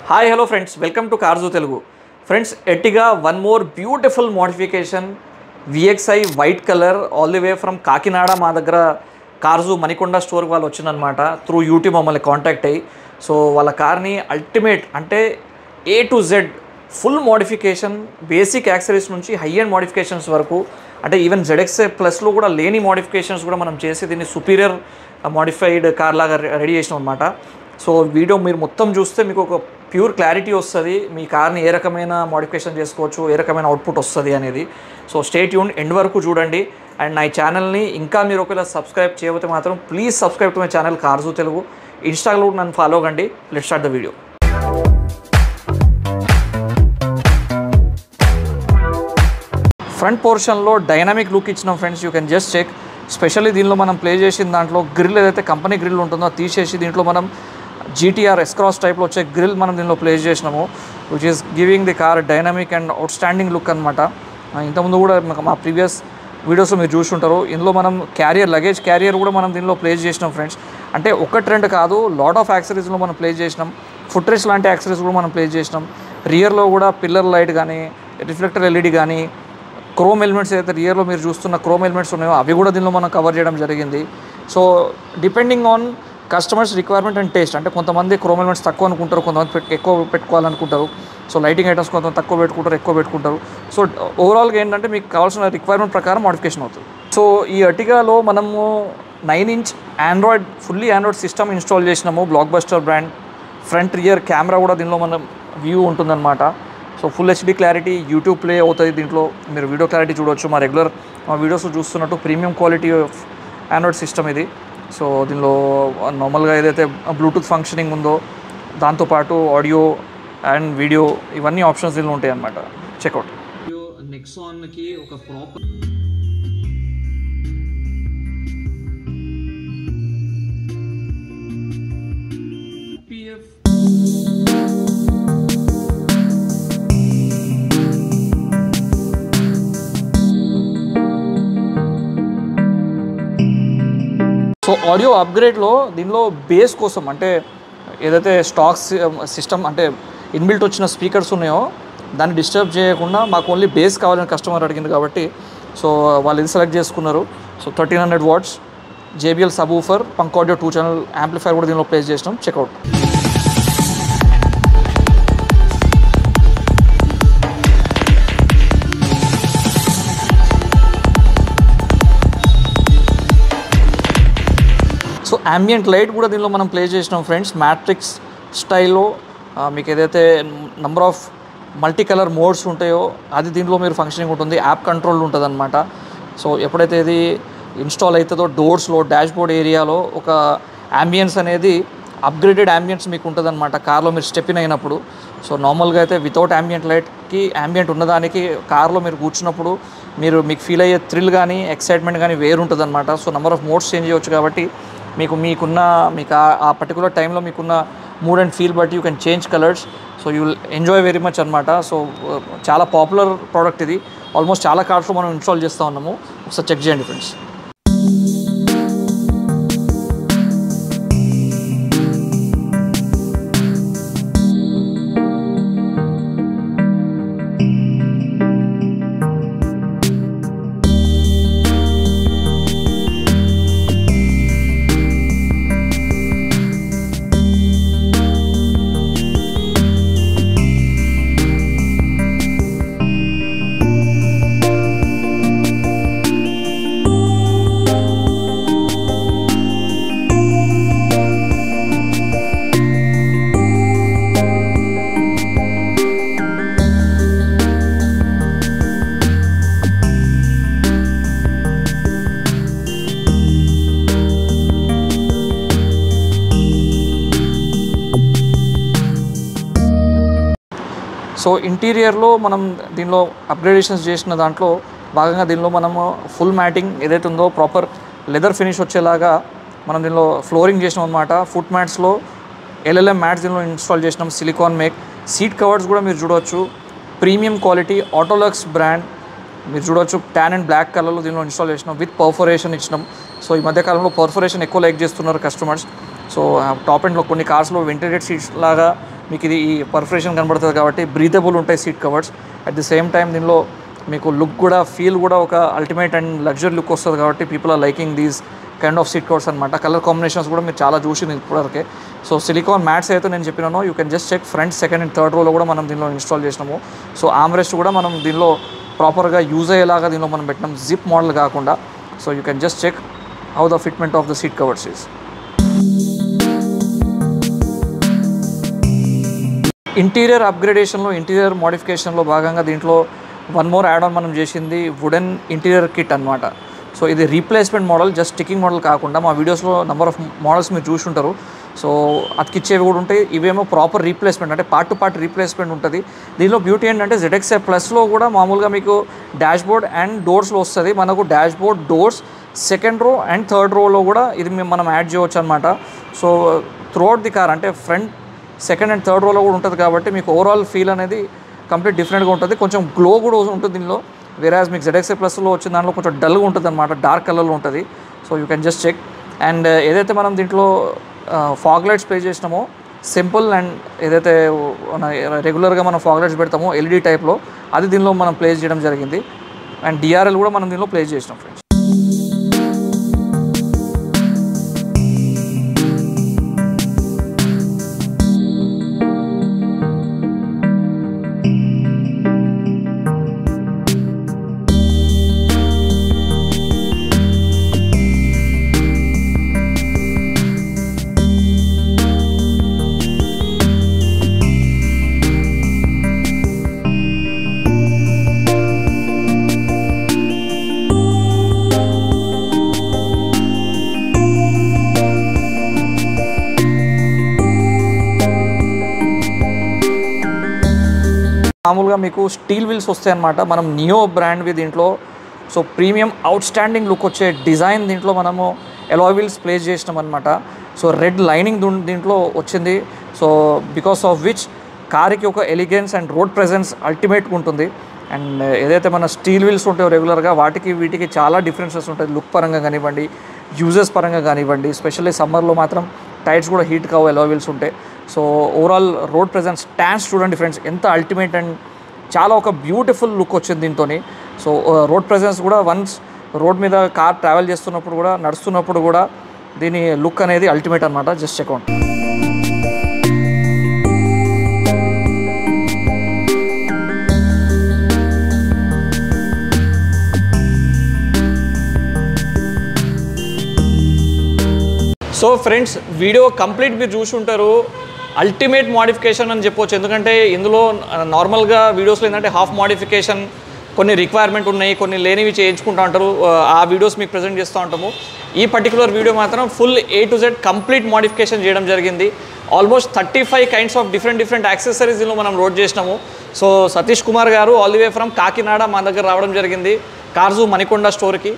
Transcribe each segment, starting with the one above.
Hi hello friends, welcome to Carzu Telugu. Friends, Ertiga one more beautiful modification V X I white colour all the way from Kakinada. మా దగ్గర కార్జు మణికొండ స్టోర్కి వాళ్ళు వచ్చిందనమాట. Through YouTube మమ్మల్ని contact అయ్యి, సో వాళ్ళ కార్ని అల్టిమేట్ అంటే A to Z full modification, basic accessories నుంచి హై అండ్ మోడిఫికేషన్స్ వరకు, అంటే ఈవెన్ ZXA ప్లస్లో కూడా లేని మోడిఫికేషన్స్ కూడా మనం చేసి దీన్ని సుపీరియర్ మోడిఫైడ్ కార్ లాగా రెడీ చేసినాం అనమాట. సో వీడియో మీరు మొత్తం చూస్తే మీకు ఒక ప్యూర్ క్లారిటీ వస్తుంది, మీ కార్ని ఏ రకమైన మోడిఫికేషన్ చేసుకోవచ్చు, ఏ రకమైన అవుట్పుట్ వస్తుంది అనేది. సో స్టే ట్యూన్, ఎండ్ వరకు చూడండి. అండ్ నా ఛానల్ని ఇంకా మీరు ఒకవేళ సబ్స్క్రైబ్ చేయకపోతే మాత్రం please subscribe to my channel Carzu Telugu. ఇన్స్టాగ్రామ్లో నన్ను ఫాలో కండి. Let's start the video. Front పోర్షన్లో డైనమిక్ లుక్ ఇచ్చినాం friends, you can just check. Specially దీనిలో మనం ప్లే చేసిన దాంట్లో గ్రిల్ ఏదైతే కంపెనీ గ్రిల్ ఉంటుందో తీసేసి దీంట్లో మనం GTR S-Cross టైప్లో వచ్చే గ్రిల్ మనం దీనిలో ప్లేస్ చేసినాము, which is giving the car dynamic and out standing look అనమాట. ఇంతకుముందు కూడా మా ప్రీవియస్ వీడియోస్లో మీరు చూసుంటారు. ఇందులో మనం లగేజ్ క్యారియర్ కూడా మనం దీనిలో ప్లేస్ చేసినాం ఫ్రెండ్స్. అంటే ఒకటి రెండు కాదు, లాట్ ఆఫ్ యాక్సరీస్లో మనం ప్లేస్ చేసినాం. ఫుట్ రెస్ట్ లాంటి యాక్సరీస్ కూడా మనం ప్లేస్ చేసినాం. రియర్లో కూడా పిల్లర్ లైట్ కానీ, రిఫ్లెక్టర్ LED కానీ, క్రోమ్ ఎలిమెంట్స్ ఏదైతే రియర్లో మీరు చూస్తున్న క్రోమ్ ఎలిమెంట్స్ ఉన్నాయో అవి కూడా దీనిలో మనం కవర్ చేయడం జరిగింది. So depending on customers requirement and taste, అంటే కొంతమంది క్రోమ్ ఎలిమెంట్స్ తక్కువ అనుకుంటారు, కొంతమంది ఎక్కువ పెట్టుకోవాలనుకుంటారు. సో లైటింగ్ ఐటమ్స్ కొంతమంది తక్కువ పెట్టుకుంటారు, ఎక్కువ పెట్టుకుంటారు. సో ఓవరాల్గా ఏంటంటే మీకు కావాల్సిన రిక్వైర్మెంట్ ప్రకారం మోడిఫికేషన్ అవుతుంది. సో ఈ అర్టిగాలో మనము 9-inch fully Android system install చేసినాము. Black buster brand. Front rear camera కూడా దీనిలో మనం వ్యూ ఉంటుందన్నమాట. So full HD clarity, YouTube play అవుతుంది దీంట్లో, మీరు వీడియో క్లారిటీ చూడవచ్చు. మా వీడియోస్ చూస్తున్నట్టు premium quality of Android system ఇది. సో దీనిలో నార్మల్గా ఏదైతే బ్లూటూత్ ఫంక్షనింగ్ ఉందో దాంతోపాటు ఆడియో అండ్ వీడియో ఇవన్నీ ఆప్షన్స్ దీనిలో ఉంటాయి అన్నమాట. చెక్అవుట్. నెక్సాన్కి ఒక ప్రాపర్ సో ఆడియో అప్గ్రేడ్లో దీనిలో బేస్ కోసం, అంటే ఏదైతే స్టాక్ సిస్టమ్ అంటే ఇన్బిల్ట్ వచ్చిన స్పీకర్స్ ఉన్నాయో దాన్ని డిస్టర్బ్ చేయకుండా మాకు ఓన్లీ బేస్ కావాలని కస్టమర్ అడిగింది కాబట్టి సో వాళ్ళు ఇది సెలెక్ట్ చేసుకున్నారు. So 1300 watts JBL subwoofer, punk audio 2-channel amplifier కూడా దీనిలో ప్లేస్ చేసినాం. చెక్అవుట్. సో ambient లైట్ కూడా దీనిలో మనం ప్లే చేసినాం ఫ్రెండ్స్. మ్యాట్రిక్స్ స్టైల్లో మీకు ఏదైతే number of multi colour modes ఉంటాయో అది దీంట్లో మీరు ఫంక్షనింగ్ ఉంటుంది. యాప్ కంట్రోల్ ఉంటుంది అనమాట. సో ఎప్పుడైతే ఇది ఇన్స్టాల్ అవుతుందో డోర్స్లో, డాష్బోర్డ్ ఏరియాలో ఒక అంబియన్స్ అనేది అప్గ్రేడెడ్ అంబియన్స్ మీకు ఉంటుంది అనమాట కార్లో మీరు స్టెప్ ఇన్ అయినప్పుడు. సో నార్మల్గా అయితే వితౌట్ ambient లైట్కి ambient ఉన్నదానికి కార్లో మీరు కూర్చున్నప్పుడు మీకు ఫీల్ అయ్యే థ్రిల్ కానీ ఎక్సైట్మెంట్ కానీ వేరు ఉంటుంది అనమాట. So number of modes change చేయవచ్చు కాబట్టి మీకు ఆ పర్టికులర్ టైంలో మీకున్న మూడ్ అండ్ ఫీల్ బట్టి you can change colours. So you will enjoy very much అనమాట. సో చాలా పాపులర్ ప్రోడక్ట్ ఇది. ఆల్మోస్ట్ చాలా కార్స్లో మనం ఇన్స్టాల్ చేస్తూ ఉన్నాము. ఒకసారి చెక్ చేయండి ఫ్రెండ్స్. సో ఇంటీరియర్లో మనం దీనిలో అప్గ్రేడేషన్స్ చేసిన దాంట్లో భాగంగా దీనిలో మనము ఫుల్ మ్యాటింగ్ ఏదైతే ఉందో ప్రాపర్ లెదర్ ఫినిష్ వచ్చేలాగా మనం దీనిలో ఫ్లోరింగ్ చేసినాం అనమాట. ఫుట్ మ్యాట్స్లో LLM మ్యాట్స్ దీనిలో ఇన్స్టాల్ చేసినాం. Silicon make. సీట్ కవర్స్ కూడా మీరు చూడవచ్చు, ప్రీమియం క్వాలిటీ ఆటోలక్స్ బ్రాండ్ మీరు చూడవచ్చు. ట్యాన్ అండ్ బ్లాక్ కలర్లో దీనిలో ఇన్స్టాల్ చేసినాం, విత్ పర్ఫొరేషన్ ఇచ్చినాం. సో ఈ మధ్య కాలంలో పర్ఫొరేషన్ ఎక్కువ లైక్ చేస్తున్నారు కస్టమర్స్. సో టాప్ ఎండ్లో కొన్ని కార్స్లో వెంటిలేటెడ్ సీట్స్ లాగా మీకు ఇది ఈ పర్ఫరేషన్ కనబడుతుంది కాబట్టి బ్రీతబుల్ ఉంటాయి seat covers. At the same time దీనిలో మీకు లుక్ కూడా ఫీల్ కూడా ఒక అల్టిమేట్ అండ్ లగ్జరీ లుక్ వస్తుంది కాబట్టి people are liking these kind of seat covers అనమాట. కలర్ కాంబినేషన్స్ కూడా మీరు చాలా చూసింది ఇప్పటివరకే. సో సిలికాన్ మ్యాట్స్ అయితే నేను చెప్పినాను, you can just check front, second and third రోలో కూడా మనం దీనిలో ఇన్స్టాల్ చేసినాము. సో ఆమ్రెస్ట్ కూడా మనం దీనిలో ప్రాపర్గా యూజ్ అయ్యేలాగా దీనిలో మనం పెట్టినాం, జిప్ మోడల్ కాకుండా. So you can just check how the fitment of the seat covers is. Interior అప్గ్రేడేషన్లో, ఇంటీరియర్ మోడిఫికేషన్లో భాగంగా దీంట్లో వన్ మోర్ యాడ్ ఆన్ మనం చేసింది వుడెన్ ఇంటీరియర్ కిట్ అనమాట. సో ఇది replacement model, just sticking model కాకుండా మా వీడియోస్లో నెంబర్ ఆఫ్ మోడల్స్ మీరు చూసుంటారు. సో అతికిచ్చేవి కూడా ఉంటాయి. ఇవేమో ప్రాపర్ రీప్లేస్మెంట్, అంటే పార్ట్ టు పార్ట్ రీప్లేస్మెంట్ ఉంటుంది. దీనిలో బ్యూటీ ఏంటంటే ZXi ప్లస్లో కూడా మామూలుగా మీకు డాష్ బోర్డ్ అండ్ డోర్స్లో వస్తుంది. మనకు dash board, doors, second row and third రోలో కూడా ఇది మనం యాడ్ చేయవచ్చు అనమాట. సో త్రూఅవుట్ ది కార్, అంటే ఫ్రంట్, సెకండ్ అండ్ థర్డ్ రోలో కూడా ఉంటుంది కాబట్టి మీకు ఓవరాల్ ఫీల్ అనేది కంప్లీట్ డిఫరెంట్గా ఉంటుంది. కొంచెం గ్లో కూడా ఉంటుంది దీనిలో. వేరాజ్ మీకు ZXi ప్లస్లో వచ్చిన దాంట్లో కొంచెం డల్గా ఉంటుంది అనమాట, డార్క్ కలర్లో ఉంటుంది. So you can just check. And ఏదైతే మనం దీంట్లో ఫాగ్ లైట్స్ ప్లే చేసినామో సింపుల్ అండ్ ఏదైతే రెగ్యులర్గా మనం ఫాగ్ లైట్స్ పెడతామో LED టైప్లో, అది దీనిలో మనం ప్లేస్ చేయడం జరిగింది. అండ్ DRL కూడా మనం దీనిలో ప్లేస్ చేసినాం ఫ్రెండ్స్. మామూలుగా మీకు స్టీల్ వీల్స్ వస్తాయి అన్నమాట. మనం నియో బ్రాండ్వి దీంట్లో. So premium out standing look వచ్చే డిజైన్ దీంట్లో మనము ఎలాయ్ వీల్స్ ప్లేస్ చేసినాం అనమాట. సో రెడ్ లైనింగ్ దీంట్లో వచ్చింది. సో బికాస్ ఆఫ్ విచ్ కార్కి ఒక ఎలిగెన్స్ అండ్ రోడ్ ప్రెజెన్స్ అల్టిమేట్గా ఉంటుంది. అండ్ ఏదైతే మన స్టీల్ వీల్స్ ఉంటాయో రెగ్యులర్గా, వాటికి వీటికి చాలా డిఫరెన్సెస్ ఉంటాయి, లుక్ పరంగా కానివ్వండి, యూజెస్ పరంగా కానివ్వండి. స్పెషల్లీ సమ్మర్లో మాత్రం టైర్స్ కూడా హీట్ కావు ఎలాయ్ వీల్స్ ఉంటాయి. So overall road presence, stands చూడండి ఫ్రెండ్స్ ఎంత అల్టిమేట్ అండ్ చాలా ఒక బ్యూటిఫుల్ లుక్ వచ్చింది దీంతో. సో రోడ్ ప్రెజెన్స్ కూడా వన్స్ రోడ్ మీద కార్ ట్రావెల్ చేస్తున్నప్పుడు కూడా, నడుస్తున్నప్పుడు కూడా దీని లుక్ అనేది అల్టిమేట్ అనమాట. Just check out. So friends, video complete మీరు చూసి ఉంటారు. అల్టిమేట్ మోడిఫికేషన్ అని చెప్పవచ్చు. ఎందుకంటే ఇందులో నార్మల్గా వీడియోస్లో ఏంటంటే హాఫ్ మోడిఫికేషన్, కొన్ని రిక్వైర్మెంట్ ఉన్నాయి, కొన్ని లేనివి చేయించుకుంటూ ఉంటారు. ఆ వీడియోస్ మీకు ప్రజెంట్ చేస్తూ ఉంటాము. ఈ పర్టికులర్ వీడియో మాత్రం full A to Z complete modification చేయడం జరిగింది. Almost 35 kinds of different accessories దీనిలో మనం లోడ్ చేసినాము. సో సతీష్ కుమార్ గారు all the way from Kakinada మా దగ్గర రావడం జరిగింది, కార్జు మణికొండ స్టోర్కి.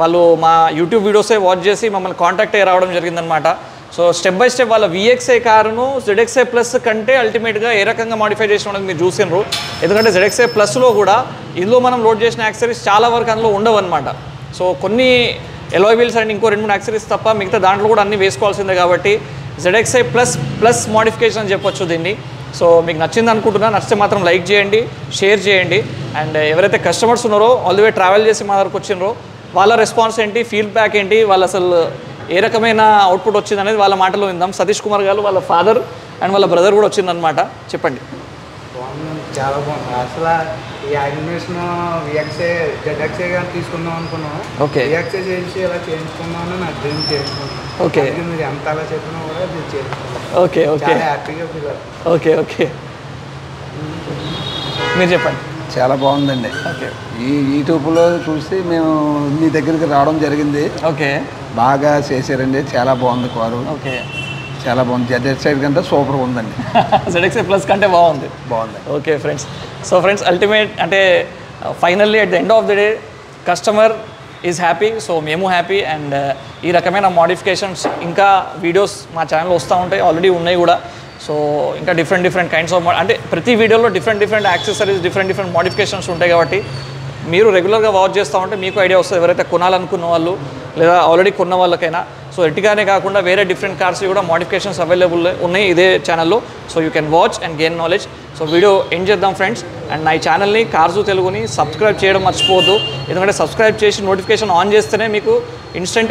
వాళ్ళు మా యూట్యూబ్ వీడియోసే వాచ్ చేసి మమ్మల్ని కాంటాక్ట్ అయ్యి రావడం జరిగిందనమాట. సో స్టెప్ బై స్టెప్ వాళ్ళ VXi కారును ZXi ప్లస్ కంటే అల్టిమేట్గా ఏ రకంగా మాడిఫై చేసిన మీరు చూసినారు. ఎందుకంటే ZXi ప్లస్లో కూడా ఇందులో మనం లోడ్ చేసిన యాక్సరీస్ చాలా వరకు అందులో ఉండవు అనమాట. సో కొన్ని ఎలాయ్ వీల్స్ అండ్ ఇంకో 2-3 యాక్సరీస్ తప్ప మిగతా దాంట్లో కూడా అన్నీ వేసుకోవాల్సిందే. కాబట్టి ZXi ప్లస్ మోడిఫికేషన్ అని చెప్పొచ్చు దీన్ని. సో మీకు నచ్చింది అనుకుంటున్నా. నచ్చితే మాత్రం లైక్ చేయండి, షేర్ చేయండి. అండ్ ఎవరైతే కస్టమర్స్ ఉన్నారో ఆల్ ది వే ట్రావెల్ చేసి మా దగ్గరకు వచ్చినారో వాళ్ళ రెస్పాన్స్ ఏంటి, ఫీడ్బ్యాక్ ఏంటి, వాళ్ళు అసలు ఏ రకమైన అవుట్పుట్ వచ్చింది అనేది వాళ్ళ మాటలో విందాం. సతీష్ కుమార్ గారు వాళ్ళ ఫాదర్ అండ్ వాళ్ళ బ్రదర్ కూడా వచ్చిందనమాట. చెప్పండి. చాలా బాగుంది. అసలు ఈ యానిమేషన్ ZXi గారు తీసుకుందాం అనుకున్నాం. ఓకే, VXi చేసి ఇలా చేయించుకున్నామని నా డ్రీమ్ చేసుకున్నాను. ఓకే, మీరు ఎంత అలా చెప్పినా కూడా మీరు చేసుకున్నాను. ఓకే ఓకే, హ్యాపీగా ఫీల్ అవుతుంది. ఓకే ఓకే, మీరు చెప్పండి. చాలా బాగుందండి. ఓకే, ఈ యూట్యూబ్లో చూసి మేము మీ దగ్గరికి రావడం జరిగింది. ఓకే, బాగా చేశారండి. చాలా బాగుంది కారు. ఓకే, చాలా బాగుంది. ZXi కంటే సూపర్గా ఉందండి. ZXi ప్లస్ కంటే బాగుంది. Okay friends. So friends, ultimate అంటే finally at the end of the day customer is happy. So మేము హ్యాపీ. అండ్ ఈ రకమైన మోడిఫికేషన్స్ ఇంకా వీడియోస్ మా ఛానల్లో వస్తూ ఉంటాయి, ఆల్రెడీ ఉన్నాయి కూడా. సో ఇంకా డిఫరెంట్ కైండ్స్ ఆఫ్ అంటే ప్రతి వీడియోలో డిఫరెంట్ యాక్సెసరీస్, డిఫరెంట్ మోడిఫికేషన్స్ ఉంటాయి. కాబట్టి మీరు రెగ్యులర్గా వాచ్ చేస్తూ ఉంటే మీకు ఐడియా వస్తుంది. ఎవరైతే కొనాలనుకున్న వాళ్ళు లేదా ఆల్రెడీ కొన్న వాళ్ళకైనా. సో ఎర్టిగానే కాకుండా వేరే డిఫరెంట్ కార్స్ కూడా మోడిఫికేషన్స్ అవైలబుల్ ఉన్నాయి ఇదే ఛానల్లో. So you can watch and gain knowledge. So video end చేద్దాం ఫ్రెండ్స్. అండ్ నా ఈ ఛానల్ని కార్జు తెలుగుని సబ్స్క్రైబ్ చేయడం మర్చిపోవద్దు. ఎందుకంటే సబ్స్క్రైబ్ చేసి నోటిఫికేషన్ ఆన్ చేస్తేనే మీకు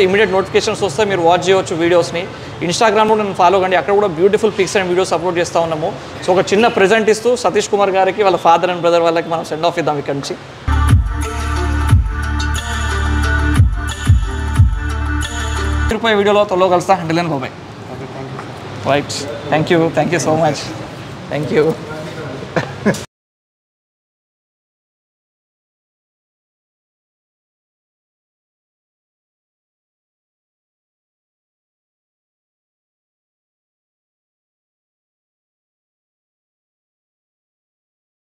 ఇమీడియట్ నోటిఫికేషన్స్ వస్తే మీరు వాచ్ చేయవచ్చు వీడియోస్ని. ఇన్స్టాగ్రామ్లో నన్ను ఫాలో కండి, అక్కడ కూడా beautiful pics and videos upload చేస్తూ ఉన్నాము. సో ఒక చిన్న ప్రెజెంట్ ఇస్తూ సతీష్ కుమార్ గారికి వాళ్ళ ఫాదర్ అండ్ బ్రదర్ వాళ్ళకి మనం సెండ్ ఆఫ్ ఇద్దాం ఇక్కడ నుంచి. రూపాయి వీడియోలో త్వరలో కలుస్తా. హండ్రెడ్ బాబాయ్. Right, thank you so much. Thank you.